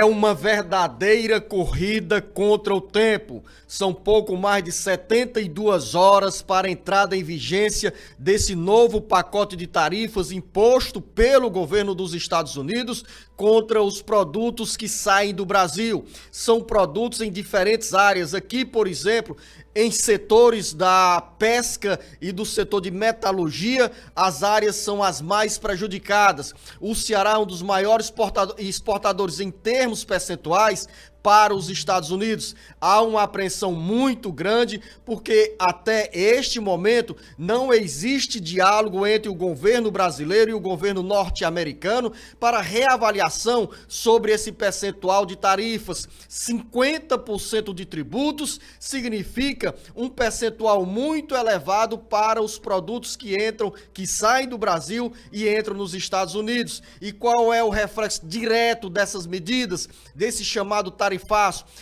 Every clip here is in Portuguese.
É uma verdadeira corrida contra o tempo. São pouco mais de 72 horas para a entrada em vigência desse novo pacote de tarifas imposto pelo governo dos Estados Unidos contra os produtos que saem do Brasil. São produtos em diferentes áreas. Aqui, por exemplo, em setores da pesca e do setor de metalurgia, as áreas são as mais prejudicadas. O Ceará é um dos maiores exportadores em termos percentuais para os Estados Unidos. Há uma apreensão muito grande porque até este momento não existe diálogo entre o governo brasileiro e o governo norte-americano para reavaliação sobre esse percentual de tarifas. 50% de tributos significa um percentual muito elevado para os produtos que saem do Brasil e entram nos Estados Unidos. E qual é o reflexo direto dessas medidas, desse chamado tarifaço?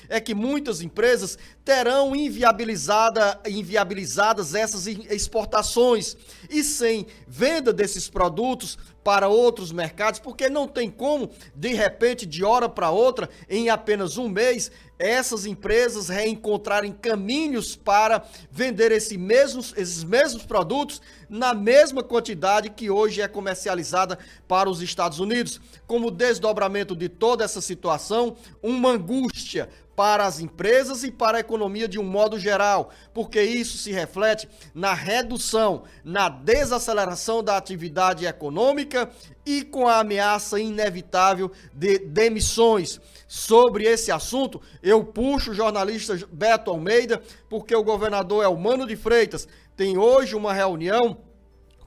É que muitas empresas terão inviabilizadas essas exportações e sem venda desses produtos para outros mercados, porque não tem como, de repente, de hora para outra, em apenas um mês, essas empresas reencontrarem caminhos para vender esses mesmos produtos na mesma quantidade que hoje é comercializada para os Estados Unidos. Como desdobramento de toda essa situação, uma angústia para as empresas e para a economia de um modo geral, porque isso se reflete na redução, na desaceleração da atividade econômica e com a ameaça inevitável de demissões. Sobre esse assunto, eu puxo o jornalista Beto Almeida, porque o governador Eumano de Freitas tem hoje uma reunião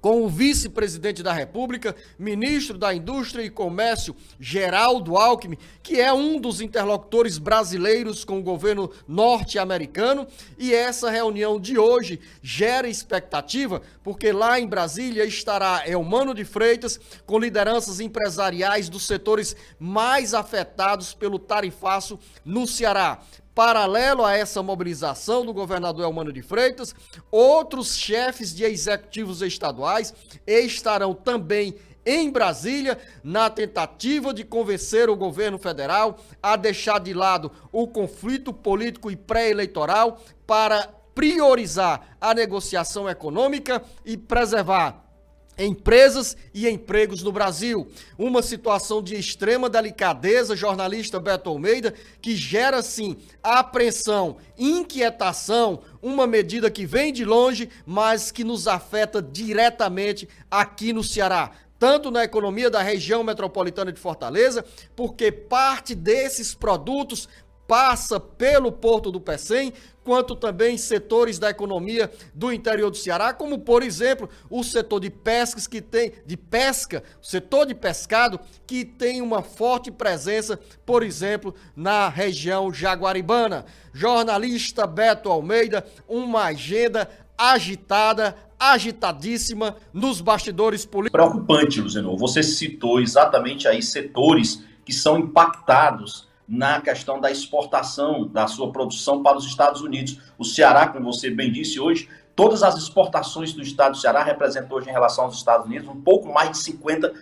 com o vice-presidente da República, ministro da Indústria e Comércio, Geraldo Alckmin, que é um dos interlocutores brasileiros com o governo norte-americano, e essa reunião de hoje gera expectativa, porque lá em Brasília estará Eumano de Freitas, com lideranças empresariais dos setores mais afetados pelo tarifaço no Ceará. Paralelo a essa mobilização do governador Eumano de Freitas, outros chefes de executivos estaduais estarão também em Brasília na tentativa de convencer o governo federal a deixar de lado o conflito político e pré-eleitoral para priorizar a negociação econômica e preservar empresas e empregos no Brasil. Uma situação de extrema delicadeza, jornalista Beto Almeida, que gera, sim, apreensão, inquietação, uma medida que vem de longe, mas que nos afeta diretamente aqui no Ceará. Tanto na economia da região metropolitana de Fortaleza, porque parte desses produtos passa pelo Porto do Pecém, quanto também setores da economia do interior do Ceará, como, por exemplo, o setor de pescas o setor de pescado, que tem uma forte presença, por exemplo, na região jaguaribana. Jornalista Beto Almeida, uma agenda agitada, agitadíssima nos bastidores políticos. Preocupante, Luzenor. Você citou exatamente aí setores que são impactados na questão da exportação da sua produção para os Estados Unidos. O Ceará, como você bem disse hoje, todas as exportações do estado do Ceará representam hoje em relação aos Estados Unidos um pouco mais de 50%.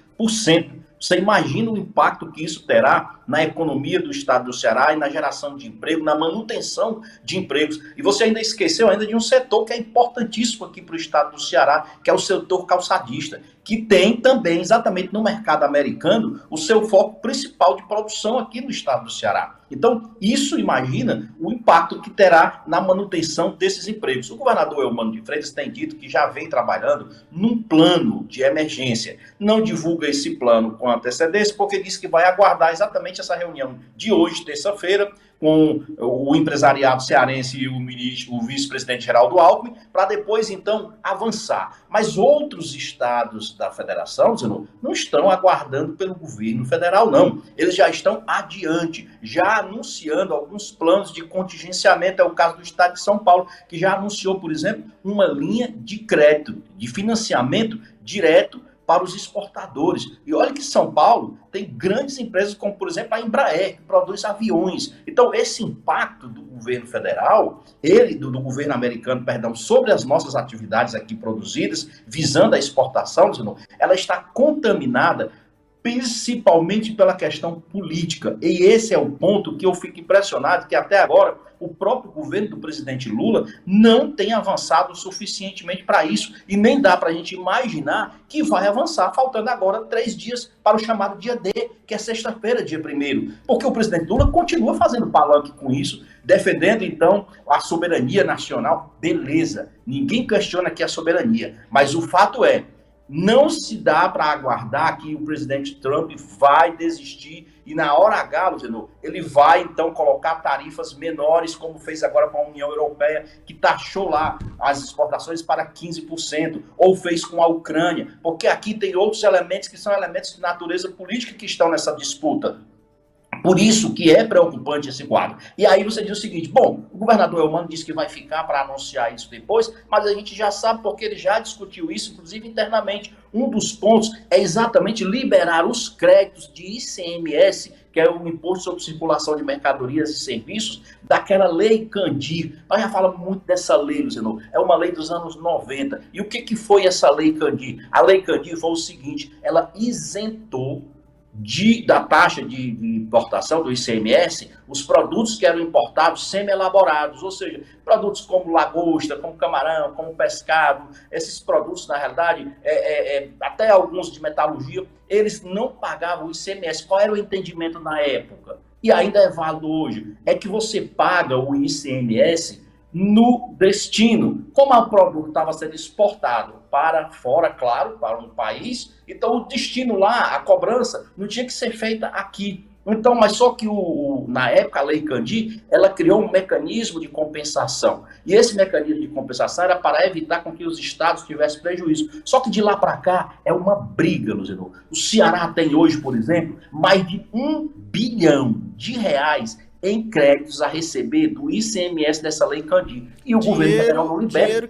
Você imagina o impacto que isso terá na economia do estado do Ceará e na geração de emprego, na manutenção de empregos. E você ainda esqueceu ainda de um setor que é importantíssimo aqui para o estado do Ceará, que é o setor calçadista, que tem também, exatamente no mercado americano, o seu foco principal de produção aqui no estado do Ceará. Então, isso imagina o impacto que terá na manutenção desses empregos. O governador Eumano de Freitas tem dito que já vem trabalhando num plano de emergência. Não divulga esse plano com antecedência, porque diz que vai aguardar exatamente essa reunião de hoje, terça-feira, com o empresariado cearense e o vice-presidente Geraldo Alckmin, para depois, então, avançar. Mas outros estados da federação, Zenô, não estão aguardando pelo governo federal, não. Eles já estão adiante, já anunciando alguns planos de contingenciamento. É o caso do estado de São Paulo, que já anunciou, por exemplo, uma linha de crédito, de financiamento direto para os exportadores. E olha que São Paulo tem grandes empresas como, por exemplo, a Embraer, que produz aviões. Então, esse impacto do governo federal, do governo americano, perdão, sobre as nossas atividades aqui produzidas, visando a exportação, ela está contaminada principalmente pela questão política. E esse é o ponto que eu fico impressionado, que até agora o próprio governo do presidente Lula não tem avançado suficientemente para isso, e nem dá para a gente imaginar que vai avançar, faltando agora 3 dias para o chamado dia D, que é sexta-feira, dia 1º, porque o presidente Lula continua fazendo palanque com isso, defendendo então a soberania nacional. Beleza, ninguém questiona aqui a soberania, mas o fato é, não se dá para aguardar que o presidente Trump vai desistir e na hora H, Luciano, ele vai então colocar tarifas menores, como fez agora com a União Europeia, que taxou lá as exportações para 15%, ou fez com a Ucrânia, porque aqui tem outros elementos que são elementos de natureza política que estão nessa disputa. Por isso que é preocupante esse quadro. E aí você diz o seguinte, bom, o governador Elmano disse que vai ficar para anunciar isso depois, mas a gente já sabe porque ele já discutiu isso, inclusive internamente. Um dos pontos é exatamente liberar os créditos de ICMS, que é o Imposto sobre Circulação de Mercadorias e Serviços, daquela lei Candir. Nós já falamos muito dessa lei, Luciano, é uma lei dos anos 90. E o que foi essa lei Candir? A lei Candir foi o seguinte, ela isentou da taxa de importação do ICMS, os produtos que eram importados semi-elaborados, ou seja, produtos como lagosta, como camarão, como pescado, esses produtos, na realidade, até alguns de metalurgia, eles não pagavam o ICMS. Qual era o entendimento na época? E ainda é válido hoje, é que você paga o ICMS no destino. Como o produto estava sendo exportado para fora, claro, para um país, então o destino lá, a cobrança, não tinha que ser feita aqui. Então, mas só que na época a Lei Candir, ela criou um mecanismo de compensação. E esse mecanismo de compensação era para evitar com que os estados tivessem prejuízo. Só que de lá para cá é uma briga, Luciano. O Ceará tem hoje, por exemplo, mais de R$1 bilhão em créditos a receber do ICMS dessa Lei Candir. E o governo federal não libera.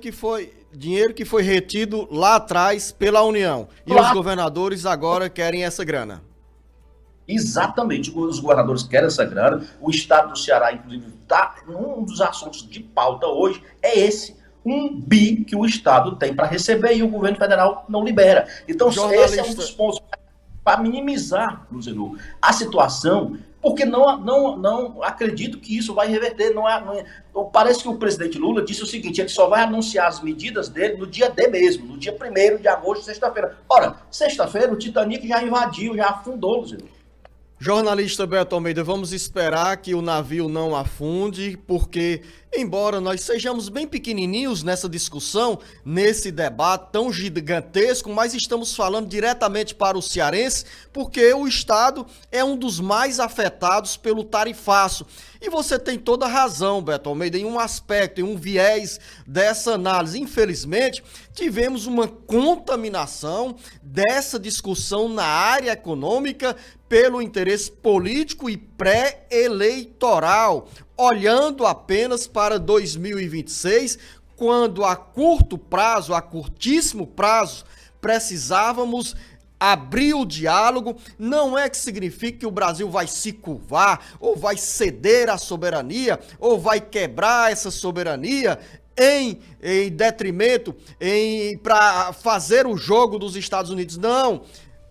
Dinheiro que foi retido lá atrás pela União. E os governadores agora querem essa grana. Exatamente, os governadores querem essa grana. O estado do Ceará, inclusive, está um dos assuntos de pauta hoje, é esse. 1 bi que o estado tem para receber e o governo federal não libera. Então, esse é um dos pontos para minimizar, Luciano, a situação. Porque não acredito que isso vai reverter. Parece que o presidente Lula disse o seguinte, ele só vai anunciar as medidas dele no dia D mesmo, no dia 1º de agosto, sexta-feira. Ora, sexta-feira o Titanic já invadiu, já afundou, Luciano. Jornalista Beto Almeida, vamos esperar que o navio não afunde, porque, embora nós sejamos bem pequenininhos nessa discussão, nesse debate tão gigantesco, mas estamos falando diretamente para o cearense, porque o estado é um dos mais afetados pelo tarifaço. E você tem toda a razão, Beto Almeida, em um aspecto, em um viés dessa análise. Infelizmente, tivemos uma contaminação dessa discussão na área econômica pelo interesse político e pré-eleitoral, olhando apenas para 2026, quando a curto prazo, a curtíssimo prazo, precisávamos abrir o diálogo. Não é que signifique que o Brasil vai se curvar, ou vai ceder à soberania, ou vai quebrar essa soberania em detrimento, para fazer o jogo dos Estados Unidos. Não,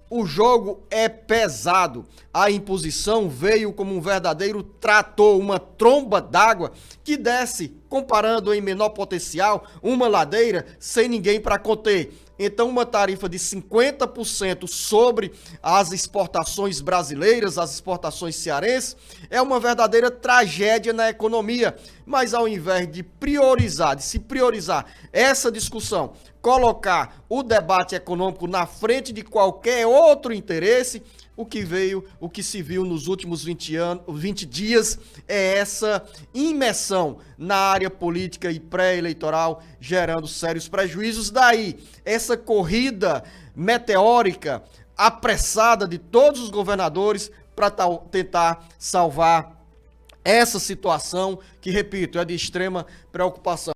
o jogo é pesado. A imposição veio como um verdadeiro trator, uma tromba d'água que desce, comparando em menor potencial, uma ladeira sem ninguém para conter. Então, uma tarifa de 50% sobre as exportações brasileiras, as exportações cearenses, é uma verdadeira tragédia na economia. Mas ao invés de se priorizar essa discussão, colocar o debate econômico na frente de qualquer outro interesse, o que se viu nos últimos 20 dias é essa imersão na área política e pré-eleitoral, gerando sérios prejuízos. Daí, essa corrida meteórica, apressada de todos os governadores para tentar salvar essa situação que, repito, é de extrema preocupação.